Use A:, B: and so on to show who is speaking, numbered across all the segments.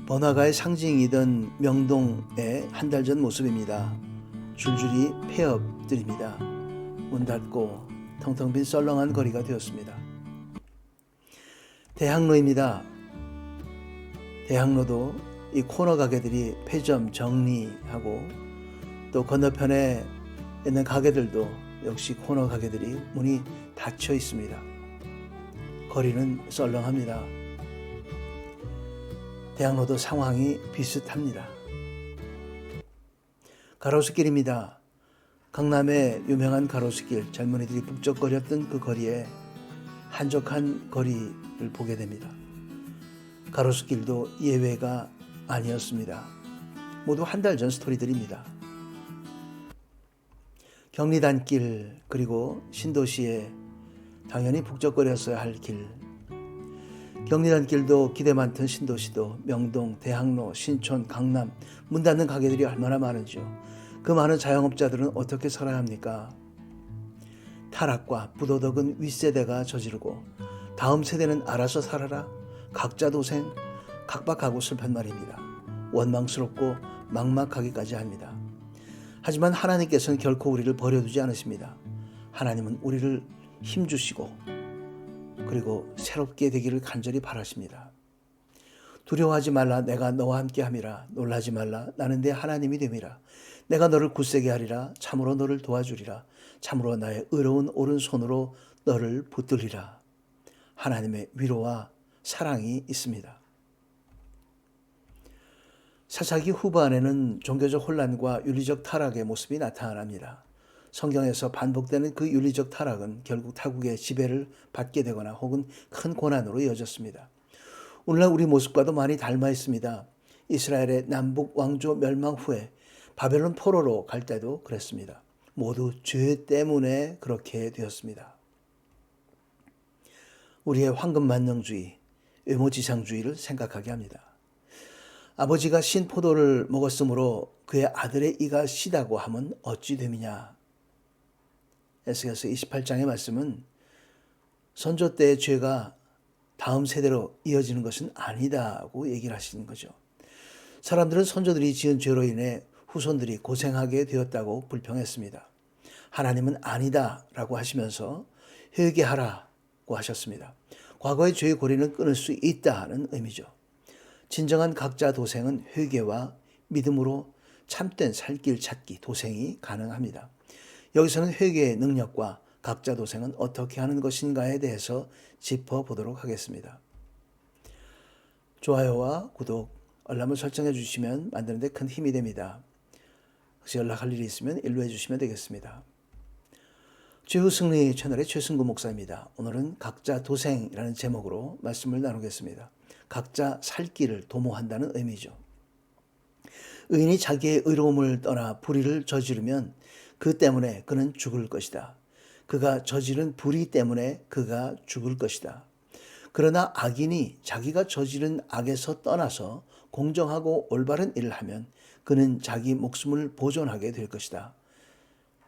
A: 번화가의 상징이던 명동의 한 달 전 모습입니다. 줄줄이 폐업들입니다. 문 닫고 텅텅 빈 썰렁한 거리가 되었습니다. 대학로입니다. 대학로도 이 코너 가게들이 폐점 정리하고 또 건너편에 있는 가게들도 역시 코너 가게들이 문이 닫혀 있습니다. 거리는 썰렁합니다. 대학로도 상황이 비슷합니다. 가로수길입니다. 강남의 유명한 가로수길, 젊은이들이 북적거렸던 그 거리에 한적한 거리를 보게 됩니다. 가로수길도 예외가 아니었습니다. 모두 한 달 전 스토리들입니다. 경리단길, 그리고 신도시에 당연히 북적거렸어야 할 길, 경리단길도 기대 많던 신도시도 명동, 대학로, 신촌, 강남 문 닫는 가게들이 얼마나 많은지요. 그 많은 자영업자들은 어떻게 살아야 합니까? 타락과 부도덕은 윗세대가 저지르고 다음 세대는 알아서 살아라. 각자 도생, 각박하고 슬픈 말입니다. 원망스럽고 막막하기까지 합니다. 하지만 하나님께서는 결코 우리를 버려두지 않으십니다. 하나님은 우리를 힘주시고 그리고 새롭게 되기를 간절히 바라십니다. 두려워하지 말라. 내가 너와 함께 함이라. 놀라지 말라. 나는 내 하나님이 됨이라. 내가 너를 굳세게 하리라. 참으로 너를 도와주리라. 참으로 나의 의로운 오른손으로 너를 붙들리라. 하나님의 위로와 사랑이 있습니다. 사사기 후반에는 종교적 혼란과 윤리적 타락의 모습이 나타납니다. 성경에서 반복되는 그 윤리적 타락은 결국 타국의 지배를 받게 되거나 혹은 큰 고난으로 이어졌습니다. 오늘날 우리 모습과도 많이 닮아 있습니다. 이스라엘의 남북 왕조 멸망 후에 바벨론 포로로 갈 때도 그랬습니다. 모두 죄 때문에 그렇게 되었습니다. 우리의 황금만능주의, 외모지상주의를 생각하게 합니다. 아버지가 신 포도를 먹었으므로 그의 아들의 이가 시다고 하면 어찌 됨이냐. 에스겔서 28장의 말씀은 선조 때의 죄가 다음 세대로 이어지는 것은 아니다고 얘기를 하시는 거죠. 사람들은 선조들이 지은 죄로 인해 후손들이 고생하게 되었다고 불평했습니다. 하나님은 아니다라고 하시면서 회개하라고 하셨습니다. 과거의 죄의 고리는 끊을 수 있다는 의미죠. 진정한 각자 도생은 회개와 믿음으로 참된 살길 찾기, 도생이 가능합니다. 여기서는 회개의 능력과 각자 도생은 어떻게 하는 것인가에 대해서 짚어보도록 하겠습니다. 좋아요와 구독, 알람을 설정해 주시면 만드는 데 큰 힘이 됩니다. 혹시 연락할 일이 있으면 일로해 주시면 되겠습니다. 최후 승리 채널의 최승구 목사입니다. 오늘은 각자 도생이라는 제목으로 말씀을 나누겠습니다. 각자 살 길을 도모한다는 의미죠. 의인이 자기의 의로움을 떠나 불의를 저지르면 그 때문에 그는 죽을 것이다. 그가 저지른 불의 때문에 그가 죽을 것이다. 그러나 악인이 자기가 저지른 악에서 떠나서 공정하고 올바른 일을 하면 그는 자기 목숨을 보존하게 될 것이다.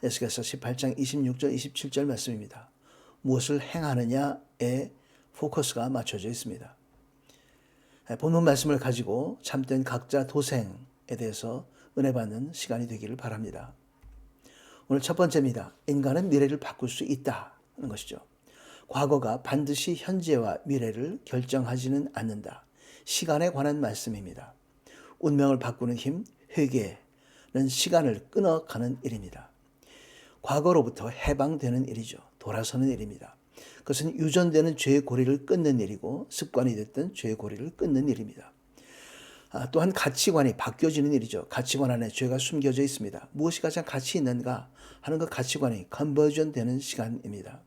A: 에스겔서 18장 26절 27절 말씀입니다. 무엇을 행하느냐에 포커스가 맞춰져 있습니다. 본문 말씀을 가지고 참된 각자 도생에 대해서 은혜 받는 시간이 되기를 바랍니다. 오늘 첫 번째입니다. 인간은 미래를 바꿀 수 있다는 것이죠. 과거가 반드시 현재와 미래를 결정하지는 않는다. 시간에 관한 말씀입니다. 운명을 바꾸는 힘, 회개는 시간을 끊어가는 일입니다. 과거로부터 해방되는 일이죠. 돌아서는 일입니다. 그것은 유전되는 죄의 고리를 끊는 일이고 습관이 됐던 죄의 고리를 끊는 일입니다. 또한 가치관이 바뀌어지는 일이죠. 가치관 안에 죄가 숨겨져 있습니다. 무엇이 가장 가치 있는가 하는 그 가치관이 컨버전 되는 시간입니다.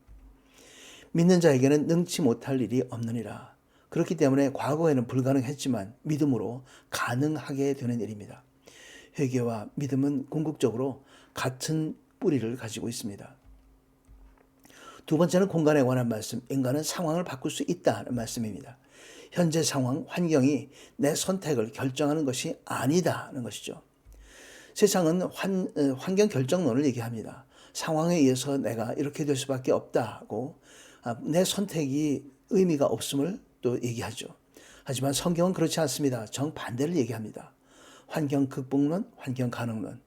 A: 믿는 자에게는 능치 못할 일이 없느니라. 그렇기 때문에 과거에는 불가능했지만 믿음으로 가능하게 되는 일입니다. 회개와 믿음은 궁극적으로 같은 뿌리를 가지고 있습니다. 두 번째는 공간에 관한 말씀, 인간은 상황을 바꿀 수 있다는 말씀입니다. 현재 상황, 환경이 내 선택을 결정하는 것이 아니다는 것이죠. 세상은 환경 결정론을 얘기합니다. 상황에 의해서 내가 이렇게 될 수밖에 없다고 내 선택이 의미가 없음을 또 얘기하죠. 하지만 성경은 그렇지 않습니다. 정반대를 얘기합니다. 환경 극복론, 환경 가능론.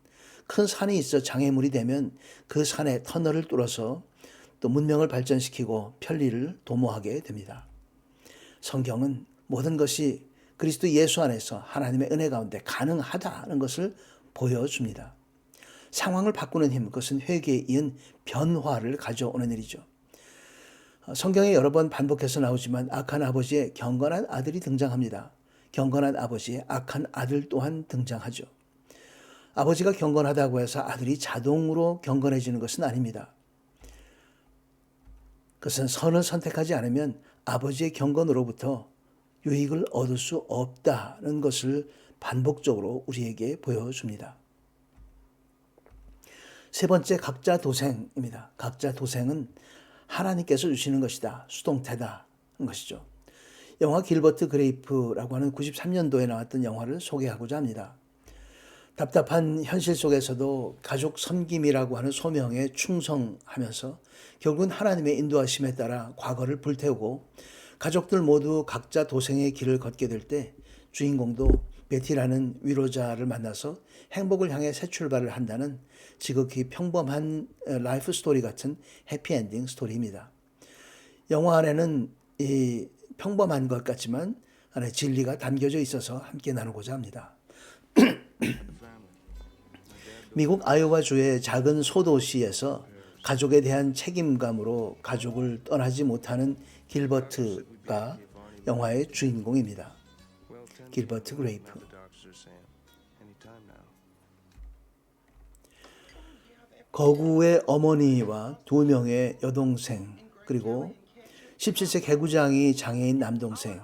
A: 큰 산이 있어 장애물이 되면 그 산에 터널을 뚫어서 또 문명을 발전시키고 편리를 도모하게 됩니다. 성경은 모든 것이 그리스도 예수 안에서 하나님의 은혜 가운데 가능하다는 것을 보여줍니다. 상황을 바꾸는 힘, 그것은 회개에 이은 변화를 가져오는 일이죠. 성경에 여러 번 반복해서 나오지만 악한 아버지의 경건한 아들이 등장합니다. 경건한 아버지의 악한 아들 또한 등장하죠. 아버지가 경건하다고 해서 아들이 자동으로 경건해지는 것은 아닙니다. 그것은 선을 선택하지 않으면 아버지의 경건으로부터 유익을 얻을 수 없다는 것을 반복적으로 우리에게 보여줍니다. 세 번째, 각자 도생입니다. 각자 도생은 하나님께서 주시는 것이다. 수동태다는 것이죠. 영화 길버트 그레이프라고 하는 93년도에 나왔던 영화를 소개하고자 합니다. 답답한 현실 속에서도 가족 섬김이라고 하는 소명에 충성하면서 결국은 하나님의 인도하심에 따라 과거를 불태우고 가족들 모두 각자 도생의 길을 걷게 될 때 주인공도 베티라는 위로자를 만나서 행복을 향해 새 출발을 한다는 지극히 평범한 라이프 스토리 같은 해피엔딩 스토리입니다. 영화 안에는 이 평범한 것 같지만 안에 진리가 담겨져 있어서 함께 나누고자 합니다. 미국 아이오와주의 작은 소도시에서 가족에 대한 책임감으로 가족을 떠나지 못하는 길버트가 영화의 주인공입니다. 길버트 그레이프. 거구의 어머니와 2명의 여동생, 그리고 17세 개구장이 장애인 남동생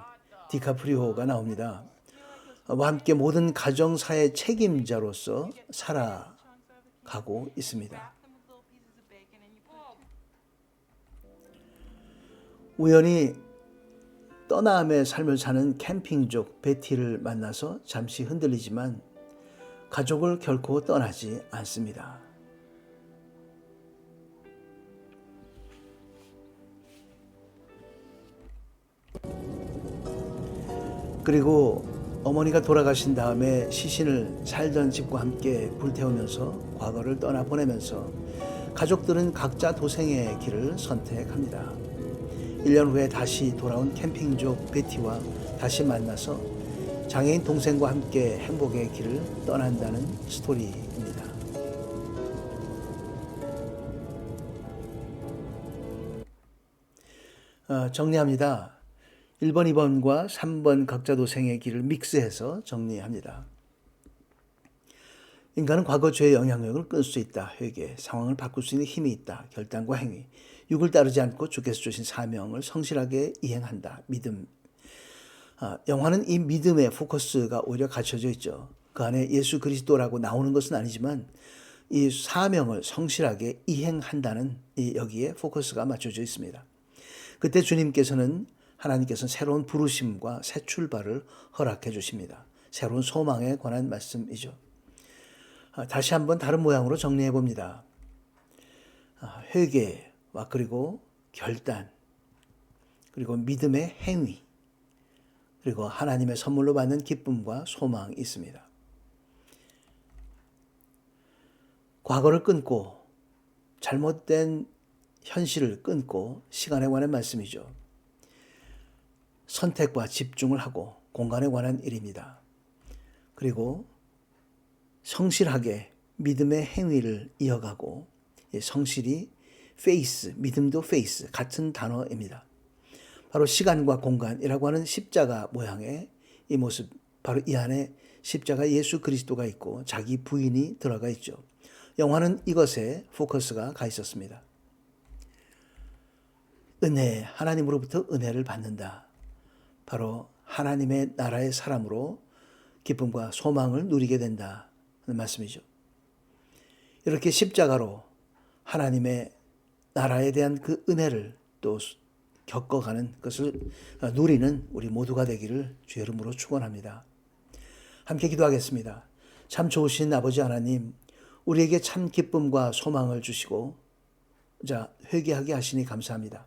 A: 디카프리오가 나옵니다. 와 함께 모든 가정사의 책임자로서 살아가고 있습니다. 우연히 떠남의 삶을 사는 캠핑족 베티를 만나서 잠시 흔들리지만 가족을 결코 떠나지 않습니다. 그리고 어머니가 돌아가신 다음에 시신을 살던 집과 함께 불태우면서 과거를 떠나보내면서 가족들은 각자 도생의 길을 선택합니다. 1년 후에 다시 돌아온 캠핑족 베티와 다시 만나서 장애인 동생과 함께 행복의 길을 떠난다는 스토리입니다. 정리합니다. 1번, 2번과 3번 각자 도생의 길을 믹스해서 정리합니다. 인간은 과거 죄의 영향력을 끊을 수 있다. 회개, 상황을 바꿀 수 있는 힘이 있다. 결단과 행위, 육을 따르지 않고 주께서 주신 사명을 성실하게 이행한다. 믿음. 영화는 이 믿음의 포커스가 오히려 갖춰져 있죠. 그 안에 예수 그리스도라고 나오는 것은 아니지만 이 사명을 성실하게 이행한다는 여기에 포커스가 맞춰져 있습니다. 그때 하나님께서는 새로운 부르심과 새 출발을 허락해 주십니다. 새로운 소망에 관한 말씀이죠. 다시 한번 다른 모양으로 정리해 봅니다. 회개와 그리고 결단, 그리고 믿음의 행위, 그리고 하나님의 선물로 받는 기쁨과 소망이 있습니다. 과거를 끊고 잘못된 현실을 끊고 시간에 관한 말씀이죠. 선택과 집중을 하고 공간에 관한 일입니다. 그리고 성실하게 믿음의 행위를 이어가고, 성실이 페이스, 믿음도 페이스, 같은 단어입니다. 바로 시간과 공간이라고 하는 십자가 모양의 이 모습, 바로 이 안에 십자가 예수 그리스도가 있고 자기 부인이 들어가 있죠. 영화는 이것에 포커스가 가 있었습니다. 은혜, 하나님으로부터 은혜를 받는다. 바로 하나님의 나라의 사람으로 기쁨과 소망을 누리게 된다는 말씀이죠. 이렇게 십자가로 하나님의 나라에 대한 그 은혜를 또 겪어가는 것을 누리는 우리 모두가 되기를 주의 이름으로 축원합니다. 함께 기도하겠습니다. 참 좋으신 아버지 하나님, 우리에게 참 기쁨과 소망을 주시고 회개하게 하시니 감사합니다.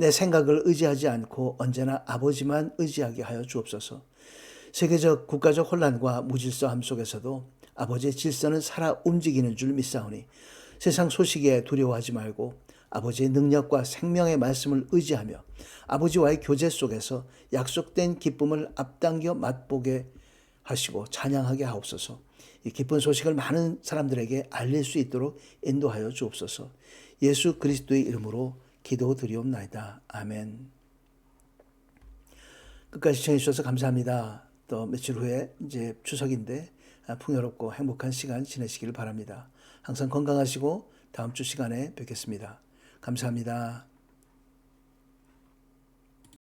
A: 내 생각을 의지하지 않고 언제나 아버지만 의지하게 하여 주옵소서. 세계적 국가적 혼란과 무질서함 속에서도 아버지의 질서는 살아 움직이는 줄 믿사오니 세상 소식에 두려워하지 말고 아버지의 능력과 생명의 말씀을 의지하며 아버지와의 교제 속에서 약속된 기쁨을 앞당겨 맛보게 하시고 찬양하게 하옵소서. 이 기쁜 소식을 많은 사람들에게 알릴 수 있도록 인도하여 주옵소서. 예수 그리스도의 이름으로 기도드리옵나이다. 아멘. 끝까지 시청해 주셔서 감사합니다. 또 며칠 후에 이제 추석인데 풍요롭고 행복한 시간 지내시기를 바랍니다. 항상 건강하시고 다음 주 시간에 뵙겠습니다. 감사합니다.